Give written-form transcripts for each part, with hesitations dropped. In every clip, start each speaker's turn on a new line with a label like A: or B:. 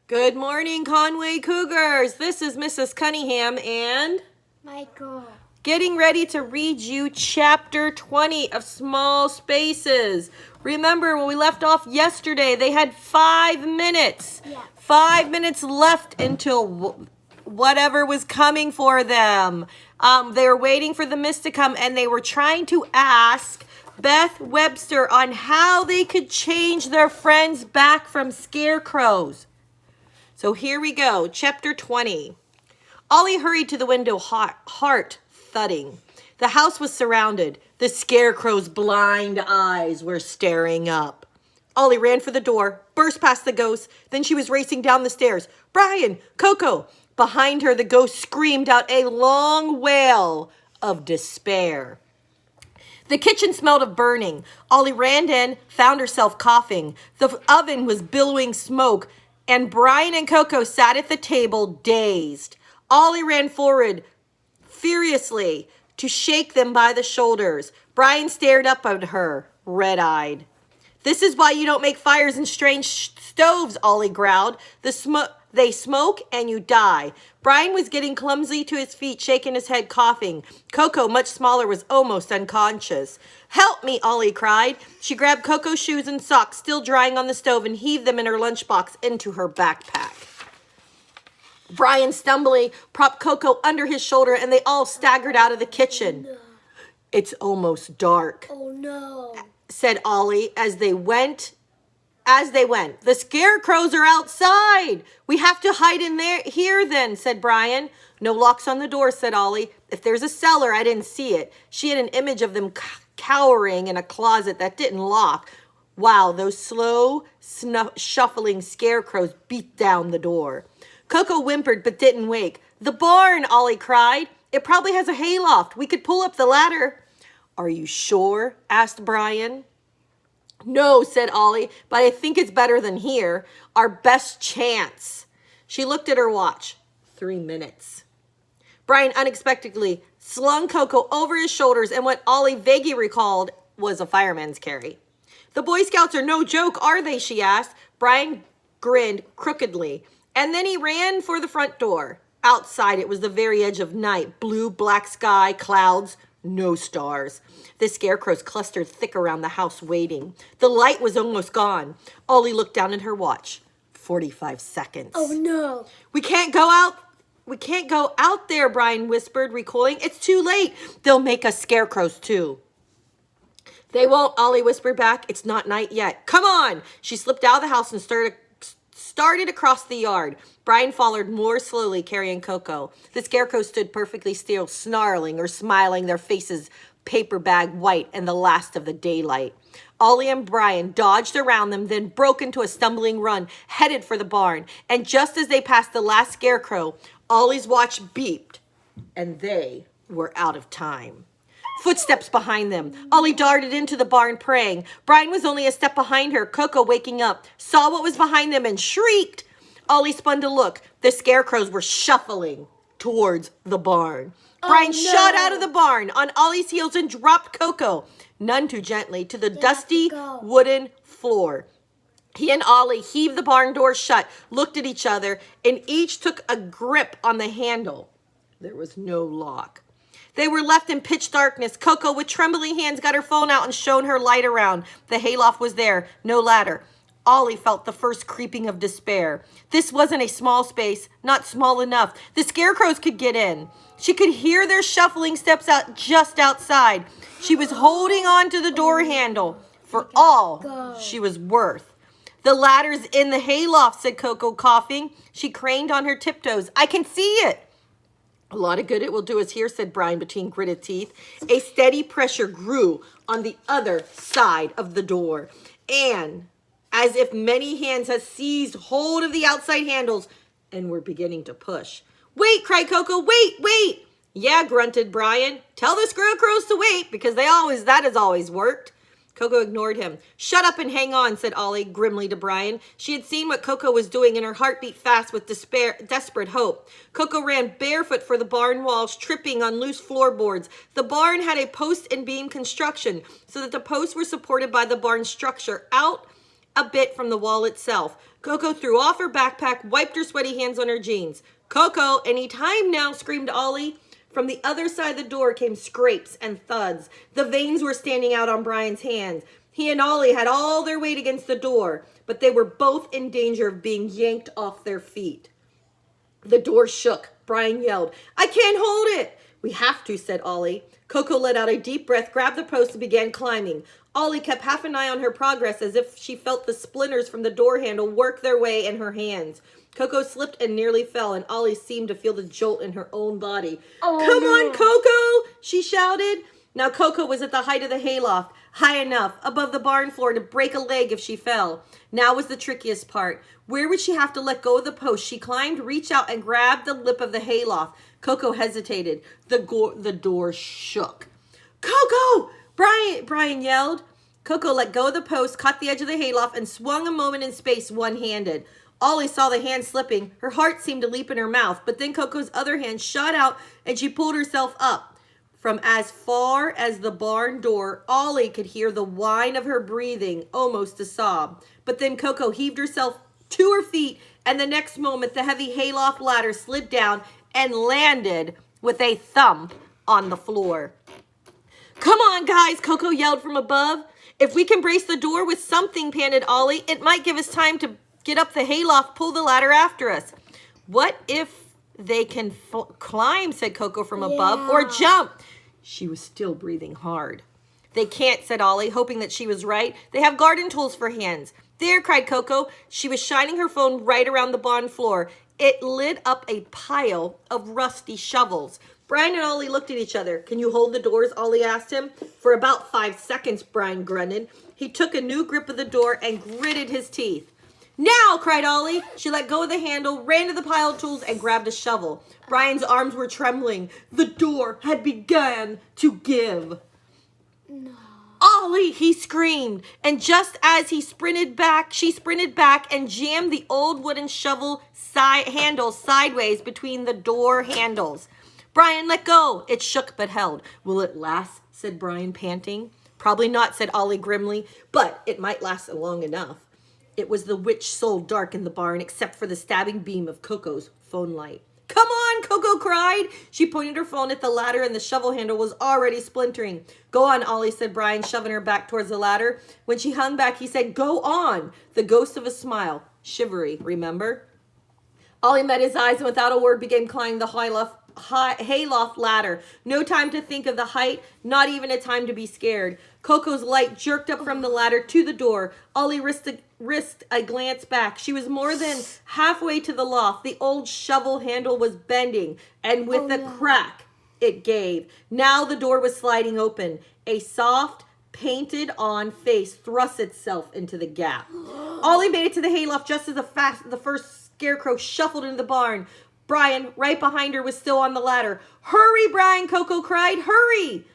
A: Good morning, Conway Cougars. This is Mrs. Cunningham and
B: Michael.
A: getting ready to read you chapter 20 of Small Spaces. Remember, when we left off yesterday, they had 5 minutes.
B: Yeah.
A: 5 minutes left until whatever was coming for them. They were waiting for the mist to come, and they were trying to ask Beth Webster on how they could change their friends back from scarecrows. So here we go, chapter 20. Ollie hurried to the window, heart thudding. The house was surrounded. The scarecrow's blind eyes were staring up. Ollie ran for the door, burst past the ghost. Then she was racing down the stairs. Brian, Coco. Behind her, the ghost screamed out a long wail of despair. The kitchen smelled of burning. Ollie ran in, found herself coughing. The oven was billowing smoke, and Brian and Coco sat at the table, dazed. Ollie ran forward furiously to shake them by the shoulders. Brian stared up at her, red-eyed. This is why you don't make fires in strange stoves, Ollie growled. They smoke and you die. Brian was getting clumsily to his feet, shaking his head, coughing. Coco, much smaller, was almost unconscious. Help me, Ollie cried. She grabbed Coco's shoes and socks, still drying on the stove, and heaved them in her lunchbox into her backpack. Brian stumbling propped Coco under his shoulder, and they all staggered out of the kitchen.
B: No.
A: It's almost dark,
B: Oh no.
A: said Ollie as they went. The scarecrows are outside. We have to hide in here then, said Brian. No locks on the door, said Ollie. If there's a cellar, I didn't see it. She had an image of them cowering in a closet that didn't lock. Wow, those slow, shuffling scarecrows beat down the door. Coco whimpered but didn't wake. The barn, Ollie cried. It probably has a hayloft. We could pull up the ladder. Are you sure? Asked Brian. No, said Ollie, but I think it's better than here. Our best chance. She looked at her watch. 3 minutes. Brian unexpectedly slung Coco over his shoulders and what Ollie vaguely recalled was a fireman's carry. The Boy Scouts are no joke, are they? She asked. Brian grinned crookedly, and then he ran for the front door. Outside, it was the very edge of night. Blue, black sky, clouds, no stars. The scarecrows clustered thick around the house waiting. The light was almost gone. Ollie looked down at her watch. 45 seconds.
B: Oh no.
A: We can't go out there, Brian whispered, recoiling. It's too late. They'll make us scarecrows too. They won't, Ollie whispered back. It's not night yet. Come on. She slipped out of the house and started across the yard. Brian followed more slowly, carrying Coco. The scarecrows stood perfectly still, snarling or smiling, their faces paper bag white and the last of the daylight. Ollie and Brian dodged around them, then broke into a stumbling run, headed for the barn. And just as they passed the last scarecrow, Ollie's watch beeped, and they were out of time. Footsteps behind them. Ollie darted into the barn, praying. Brian was only a step behind her. Coco, waking up, saw what was behind them and shrieked. Ollie spun to look. The scarecrows were shuffling towards the barn. Brian shot out of the barn on Ollie's heels and dropped Coco, none too gently, to the dusty wooden floor. He and Ollie heaved the barn door shut, looked at each other, and each took a grip on the handle. There was no lock. They were left in pitch darkness. Coco, with trembling hands, got her phone out and shone her light around. The hayloft was there, no ladder. Ollie felt the first creeping of despair. This wasn't a small space, not small enough. The scarecrows could get in. She could hear their shuffling steps out just outside. She was holding on to the door handle for all she was worth. The ladder's in the hayloft, said Coco, coughing. She craned on her tiptoes. I can see it. A lot of good it will do us here, said Brian between gritted teeth. A steady pressure grew on the other side of the door, and as if many hands had seized hold of the outside handles and were beginning to push. Wait, cried Coco, wait. Yeah, grunted Brian. Tell the scarecrows to wait, because that has always worked. Coco ignored him. Shut up and hang on, said Ollie grimly to Brian. She had seen what Coco was doing, and her heart beat fast with desperate hope. Coco ran barefoot for the barn walls, tripping on loose floorboards. The barn had a post and beam construction, so that the posts were supported by the barn structure out a bit from the wall itself. Coco threw off her backpack, wiped her sweaty hands on her jeans. Coco, any time now, screamed Ollie. From the other side of the door came scrapes and thuds. The veins were standing out on Brian's hands. He and Ollie had all their weight against the door, but they were both in danger of being yanked off their feet. The door shook. Brian yelled, "I can't hold it!" "We have to," said Ollie. Coco let out a deep breath, grabbed the post, and began climbing. Ollie kept half an eye on her progress as if she felt the splinters from the door handle work their way in her hands. Coco slipped and nearly fell, and Ollie seemed to feel the jolt in her own body. "Oh, come on, Coco!" she shouted. Now Coco was at the height of the hayloft, high enough above the barn floor to break a leg if she fell. Now was the trickiest part. Where would she have to let go of the post? She climbed, reached out, and grabbed the lip of the hayloft. Coco hesitated. The door shook. "Coco!" Brian yelled. Coco let go of the post, caught the edge of the hayloft, and swung a moment in space one-handed. Ollie saw the hand slipping. Her heart seemed to leap in her mouth, but then Coco's other hand shot out and she pulled herself up. From as far as the barn door, Ollie could hear the whine of her breathing, almost a sob. But then Coco heaved herself to her feet, and the next moment the heavy hayloft ladder slid down and landed with a thump on the floor. "Come on, guys," Coco yelled from above. "If we can brace the door with something," panted Ollie, "it might give us time to get up the hayloft, pull the ladder after us." "What if they can climb," said Coco from above, "or jump?" She was still breathing hard. "They can't," said Ollie, hoping that she was right. "They have garden tools for hands." "There," cried Coco. She was shining her phone right around the barn floor. It lit up a pile of rusty shovels. Brian and Ollie looked at each other. "Can you hold the doors?" Ollie asked him. "For about 5 seconds, Brian grunted. He took a new grip of the door and gritted his teeth. "Now!" cried Ollie. She let go of the handle, ran to the pile of tools, and grabbed a shovel. Brian's arms were trembling. The door had begun to give. No. "Ollie!" he screamed. And just as she sprinted back and jammed the old wooden shovel handle sideways between the door handles. "Brian, let go." It shook but held. "Will it last?" said Brian, panting. "Probably not," said Ollie grimly, "but it might last long enough." It was the witch soul dark in the barn, except for the stabbing beam of Coco's phone light. "Come on," Coco cried. She pointed her phone at the ladder, and the shovel handle was already splintering. "Go on, Ollie," said Brian, shoving her back towards the ladder. When she hung back, he said, "Go on." The ghost of a smile. Shivery, remember? Ollie met his eyes and without a word began climbing the hayloft ladder. No time to think of the height, not even a time to be scared. Coco's light jerked up from the ladder to the door. Ollie risked a glance back. She was more than halfway to the loft. The old shovel handle was bending, and with a crack, it gave. Now the door was sliding open. A soft, painted-on face thrust itself into the gap. Ollie made it to the hayloft just as the first scarecrow shuffled into the barn. Brian, right behind her, was still on the ladder. "Hurry, Brian," Coco cried. "Hurry!"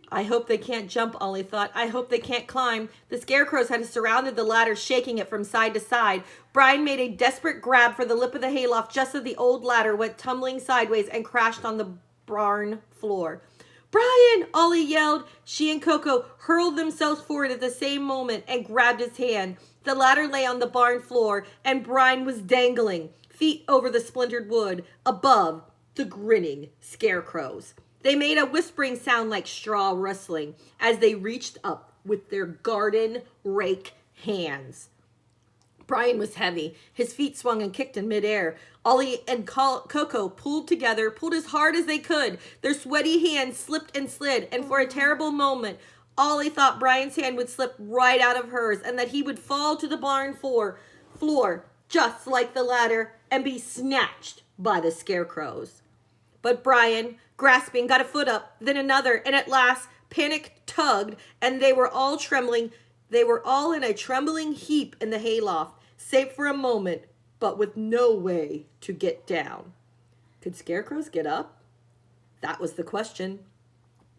A: I hope they can't jump, Ollie thought. I hope they can't climb. The scarecrows had surrounded the ladder, shaking it from side to side. Brian made a desperate grab for the lip of the hayloft just as the old ladder went tumbling sideways and crashed on the barn floor. "Brian!" Ollie yelled. She and Coco hurled themselves forward at the same moment and grabbed his hand. The ladder lay on the barn floor, and Brian was dangling, feet over the splintered wood, above the grinning scarecrows. They made a whispering sound like straw rustling as they reached up with their garden rake hands. Brian was heavy. His feet swung and kicked in midair. Ollie and Coco pulled as hard as they could. Their sweaty hands slipped and slid, and for a terrible moment, Ollie thought Brian's hand would slip right out of hers and that he would fall to the barn floor, just like the ladder, and be snatched by the scarecrows. But Brian, grasping, got a foot up, then another, and at last, panic tugged, and they were all trembling. They were all in a trembling heap in the hayloft, safe for a moment, but with no way to get down. Could scarecrows get up? That was the question.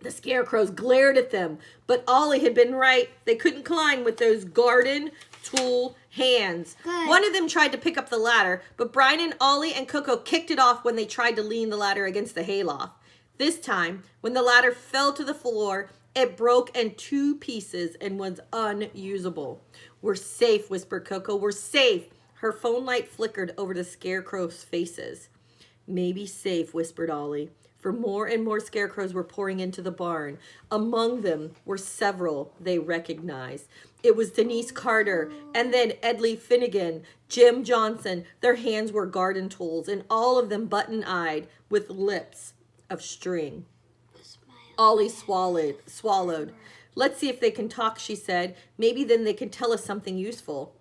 A: The scarecrows glared at them, but Ollie had been right. They couldn't climb with those garden tool hands. Good. One of them tried to pick up the ladder, but Brian and Ollie and Coco kicked it off when they tried to lean the ladder against the hayloft. This time, when the ladder fell to the floor, it broke in 2 pieces and was unusable. We're safe, whispered Coco. We're safe. Her phone light flickered over the scarecrows' faces. Maybe safe, whispered Ollie, for more and more scarecrows were pouring into the barn. Among them were several they recognized. It was Denise Carter, and then Edley Finnegan, Jim Johnson. Their hands were garden tools, and all of them button-eyed with lips of string. Ollie swallowed. Let's see if they can talk, she said. Maybe then they can tell us something useful.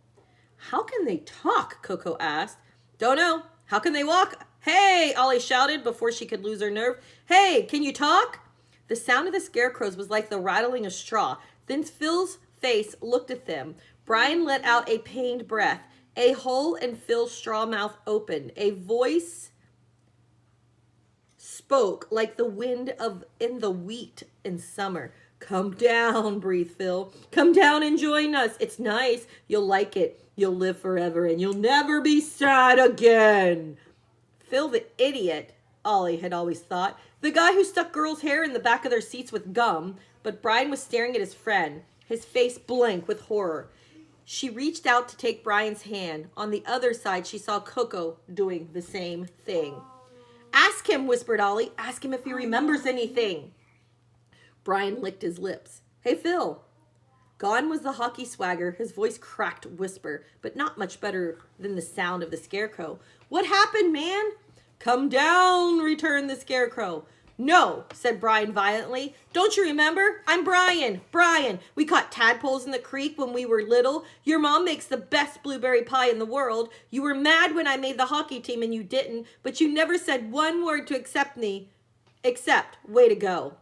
A: How can they talk? Coco asked. Don't know. How can they walk? Hey, Ollie shouted before she could lose her nerve. Hey, can you talk? The sound of the scarecrows was like the rattling of straw. Then Phil's face looked at them. Brian let out a pained breath. A hole in Phil's straw mouth opened. A voice spoke like the wind in the wheat in summer. Come down, breathed Phil. Come down and join us. It's nice. You'll like it. You'll live forever and you'll never be sad again. Phil the idiot, Ollie had always thought. The guy who stuck girls' hair in the back of their seats with gum. But Brian was staring at his friend, his face blank with horror. She reached out to take Brian's hand. On the other side, she saw Coco doing the same thing. Ask him, whispered Ollie. Ask him if he remembers anything. Brian licked his lips. Hey, Phil. Gone was the hockey swagger, his voice cracked whisper, but not much better than the sound of the scarecrow. What happened, man? Come down, returned the scarecrow. No, said Brian violently. Don't you remember? I'm Brian. Brian, we caught tadpoles in the creek when we were little. Your mom makes the best blueberry pie in the world. You were mad when I made the hockey team and you didn't, but you never said one word to accept me, except, way to go.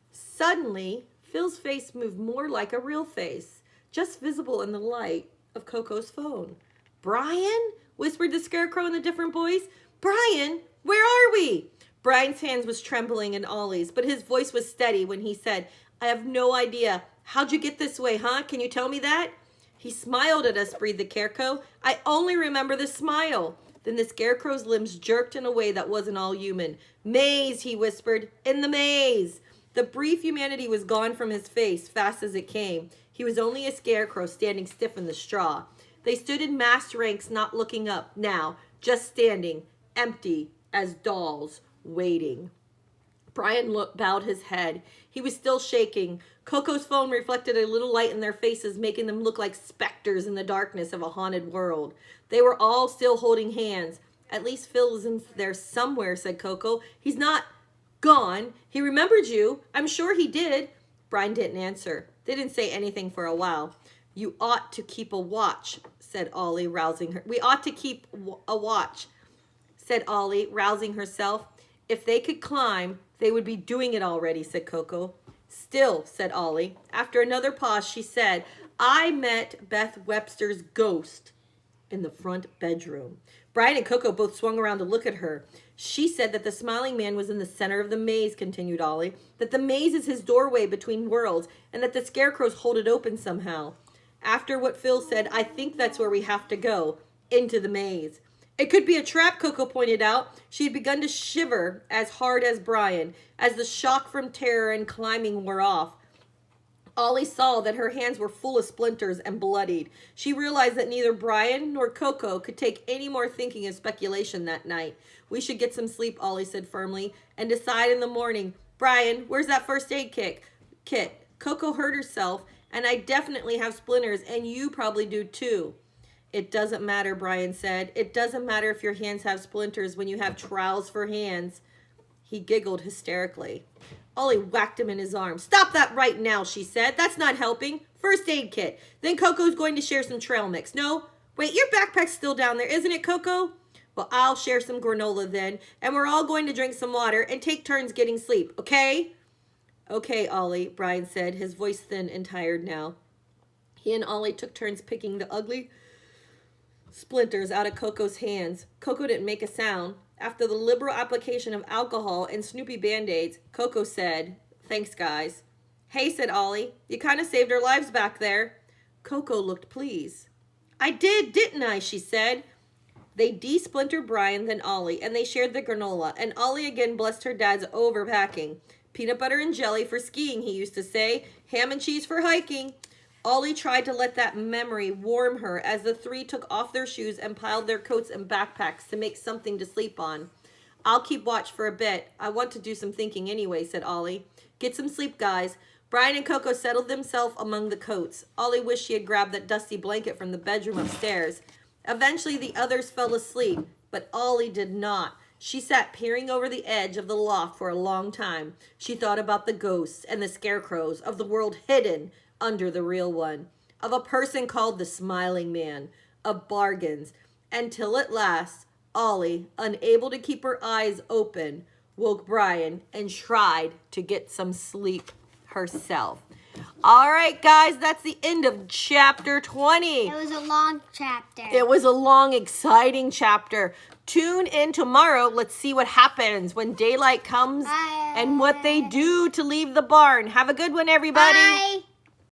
A: Suddenly, Phil's face moved more like a real face, just visible in the light of Coco's phone. Brian? Whispered the scarecrow in a different voice. Brian, where are we? Brian's hands was trembling in Ollie's, but his voice was steady when he said, I have no idea. How'd you get this way, huh? Can you tell me that? He smiled at us, breathed the scarecrow. I only remember the smile. Then the scarecrow's limbs jerked in a way that wasn't all human. Maze, he whispered, in the maze. The brief humanity was gone from his face, fast as it came. He was only a scarecrow standing stiff in the straw. They stood in massed ranks, not looking up, now, just standing, empty as dolls, waiting. Brian bowed his head. He was still shaking. Coco's phone reflected a little light in their faces, making them look like specters in the darkness of a haunted world. They were all still holding hands. At least Phil is in there somewhere, said Coco. He's not gone. He remembered you. I'm sure he did. Brian didn't answer. They didn't say anything for a while. You ought to keep a watch, said Ollie, rousing her. We ought to keep a watch, said Ollie, rousing herself. If they could climb, they would be doing it already, said Coco. Still, said Ollie. After another pause, she said, I met Beth Webster's ghost in the front bedroom. Brian and Coco both swung around to look at her. She said that the smiling man was in the center of the maze, continued Ollie, that the maze is his doorway between worlds, and that the scarecrows hold it open somehow. After what Phil said, I think that's where we have to go, into the maze. It could be a trap, Coco pointed out. She had begun to shiver as hard as Brian, as the shock from terror and climbing wore off. Ollie saw that her hands were full of splinters and bloodied. She realized that neither Brian nor Coco could take any more thinking and speculation that night. We should get some sleep, Ollie said firmly, and decide in the morning. Brian, where's that first aid kit? Coco hurt herself, and I definitely have splinters, and you probably do too. It doesn't matter, Brian said. It doesn't matter if your hands have splinters when you have trowels for hands. He giggled hysterically. Ollie whacked him in his arm. Stop that right now, she said. That's not helping. First aid kit. Then Coco's going to share some trail mix. No? Wait, your backpack's still down there, isn't it, Coco? Well, I'll share some granola then, and we're all going to drink some water and take turns getting sleep, okay? Okay, Ollie, Brian said, his voice thin and tired now. He and Ollie took turns picking the ugly splinters out of Coco's hands. Coco didn't make a sound. After the liberal application of alcohol and Snoopy Band-Aids, Coco said, thanks, guys. Hey, said Ollie, you kind of saved our lives back there. Coco looked pleased. I did, didn't I, she said. They de-splintered Brian, then Ollie, and they shared the granola, and Ollie again blessed her dad's overpacking. Peanut butter and jelly for skiing, he used to say. Ham and cheese for hiking. Ollie tried to let that memory warm her as the three took off their shoes and piled their coats and backpacks to make something to sleep on. I'll keep watch for a bit. I want to do some thinking anyway, said Ollie. Get some sleep, guys. Brian and Coco settled themselves among the coats. Ollie wished she had grabbed that dusty blanket from the bedroom upstairs. Eventually, the others fell asleep, but Ollie did not. She sat peering over the edge of the loft for a long time. She thought about the ghosts and the scarecrows of the world hidden under the real one, of a person called the Smiling Man, of bargains, until at last, Ollie, unable to keep her eyes open, woke Brian and tried to get some sleep herself. All right, guys, that's the end of chapter 20.
B: It was a long chapter.
A: It was a long, exciting chapter. Tune in tomorrow. Let's see what happens when daylight comes
B: Bye.
A: and what they do to leave the barn. Have a good one, everybody.
B: Bye.